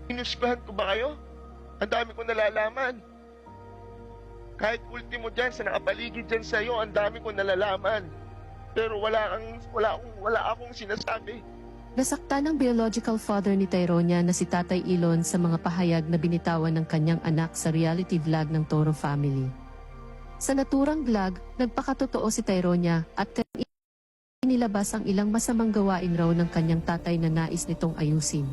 Inusgahan ko ba kayo? Ang dami kong nalalaman. Kahit ultimo dyan, sa nakapaligid dyan sa'yo, ang dami kong nalalaman. Pero wala akong sinasabi. Nasaktan ng biological father ni Tyronia na si Tatay Elon sa mga pahayag na binitawan ng kanyang anak sa reality vlog ng Toro family. Sa naturang vlog, nagpakatotoo si Tyronia at inilabas ang ilang masamang gawain raw ng kanyang tatay na nais nitong ayusin.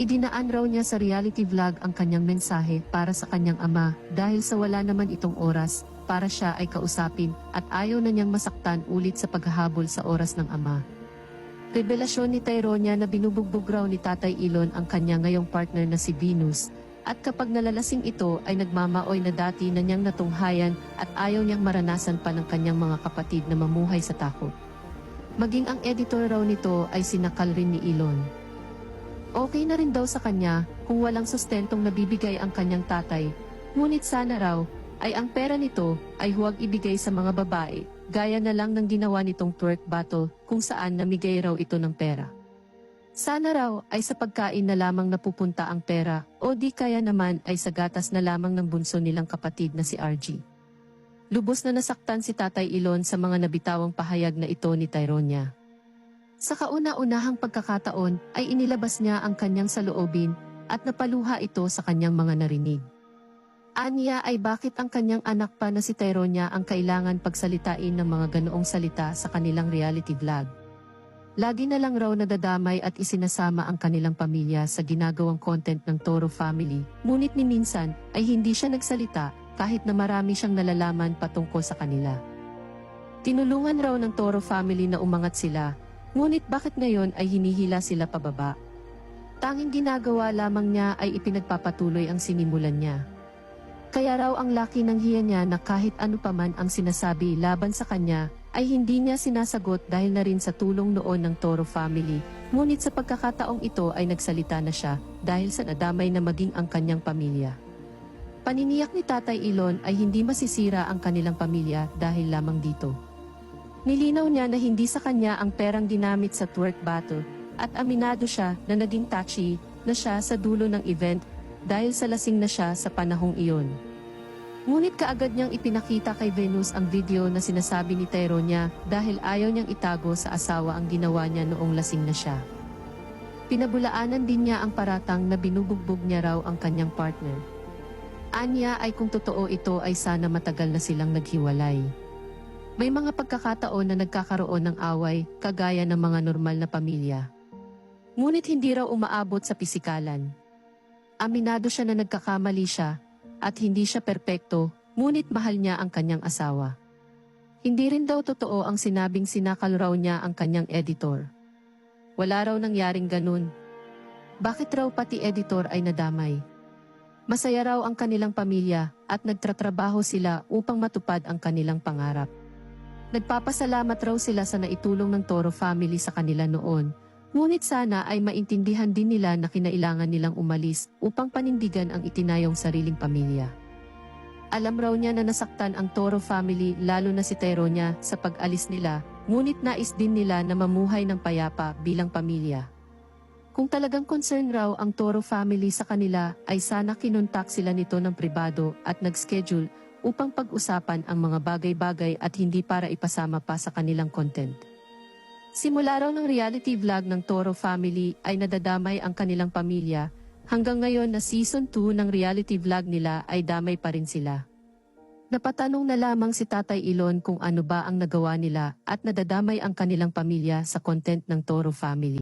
Idinaan raw niya sa reality vlog ang kanyang mensahe para sa kanyang ama dahil sa wala naman itong oras para siya ay kausapin at ayaw na niyang masaktan ulit sa paghahabol sa oras ng ama. Revelasyon ni Tyronia na binubugbog raw ni Tatay Elon ang kanya ngayong partner na si Venus, at kapag nalalasing ito ay nagmamaoy na dati na niyang natunghayan at ayaw niyang maranasan pa ng kanyang mga kapatid na mamuhay sa takot. Maging ang editor raw nito ay sinakal rin ni Elon. Okay na rin daw sa kanya kung walang sustentong nabibigay ang kanyang tatay, ngunit sana raw ay ang pera nito ay huwag ibigay sa mga babae, gaya na lang ng ginawa nitong twerk battle kung saan namigay raw ito ng pera. Sana raw ay sa pagkain na lamang napupunta ang pera o di kaya naman ay sa gatas na lamang ng bunso nilang kapatid na si RG. Lubos na nasaktan si Tatay Elon sa mga nabitawang pahayag na ito ni Tyronia. Sa kauna-unahang pagkakataon ay inilabas niya ang kanyang saloobin at napaluha ito sa kanyang mga narinig. Aniya ay bakit ang kanyang anak pa na si Tyronia ang kailangan pagsalitain ng mga ganoong salita sa kanilang reality vlog. Lagi na lang raw nadadamay at isinasama ang kanilang pamilya sa ginagawang content ng Toro family, ngunit minsan ay hindi siya nagsalita kahit na marami siyang nalalaman patungkol sa kanila. Tinulungan raw ng Toro family na umangat sila, ngunit bakit ngayon ay hinihila sila pababa? Tanging ginagawa lamang niya ay ipinagpapatuloy ang sinimulan niya. Kaya raw ang laki ng hiya niya na kahit ano paman ang sinasabi laban sa kanya, ay hindi niya sinasagot dahil na rin sa tulong noon ng Toro family, ngunit sa pagkakataong ito ay nagsalita na siya dahil sa nadamay na maging ang kanyang pamilya. Paniniyak ni Tatay Elon ay hindi masisira ang kanilang pamilya dahil lamang dito. Nilinaw niya na hindi sa kanya ang perang ginamit sa twerk battle, at aminado siya na naging touchy na siya sa dulo ng event dahil sa lasing na siya sa panahong iyon. Ngunit kaagad niyang ipinakita kay Venus ang video na sinasabi ni Tyronia dahil ayaw niyang itago sa asawa ang ginawa niya noong lasing na siya. Pinabulaanan din niya ang paratang na binubugbog niya raw ang kanyang partner. Anya ay kung totoo ito ay sana matagal na silang naghiwalay. May mga pagkakataon na nagkakaroon ng away kagaya ng mga normal na pamilya. Ngunit hindi raw umaabot sa pisikalan. Aminado siya na nagkakamali siya, at hindi siya perpekto, ngunit mahal niya ang kanyang asawa. Hindi rin daw totoo ang sinabing sinakal raw niya ang kanyang editor. Wala raw nangyaring ganun. Bakit raw pati editor ay nadamay? Masaya raw ang kanilang pamilya, at nagtatrabaho sila upang matupad ang kanilang pangarap. Nagpapasalamat raw sila sa naitulong ng Toro family sa kanila noon, ngunit sana ay maintindihan din nila na kinailangan nilang umalis upang panindigan ang itinayong sariling pamilya. Alam raw niya na nasaktan ang Toro family lalo na si Tyronia sa pag-alis nila, ngunit nais din nila na mamuhay ng payapa bilang pamilya. Kung talagang concern raw ang Toro family sa kanila ay sana kinontak sila nito ng pribado at nag-schedule upang pag-usapan ang mga bagay-bagay at hindi para ipasama pa sa kanilang content. Simula raw ng reality vlog ng Toro family ay nadadamay ang kanilang pamilya, hanggang ngayon na season 2 ng reality vlog nila ay damay pa rin sila. Napatanong na lamang si Tatay Elon kung ano ba ang nagawa nila at nadadamay ang kanilang pamilya sa content ng Toro family.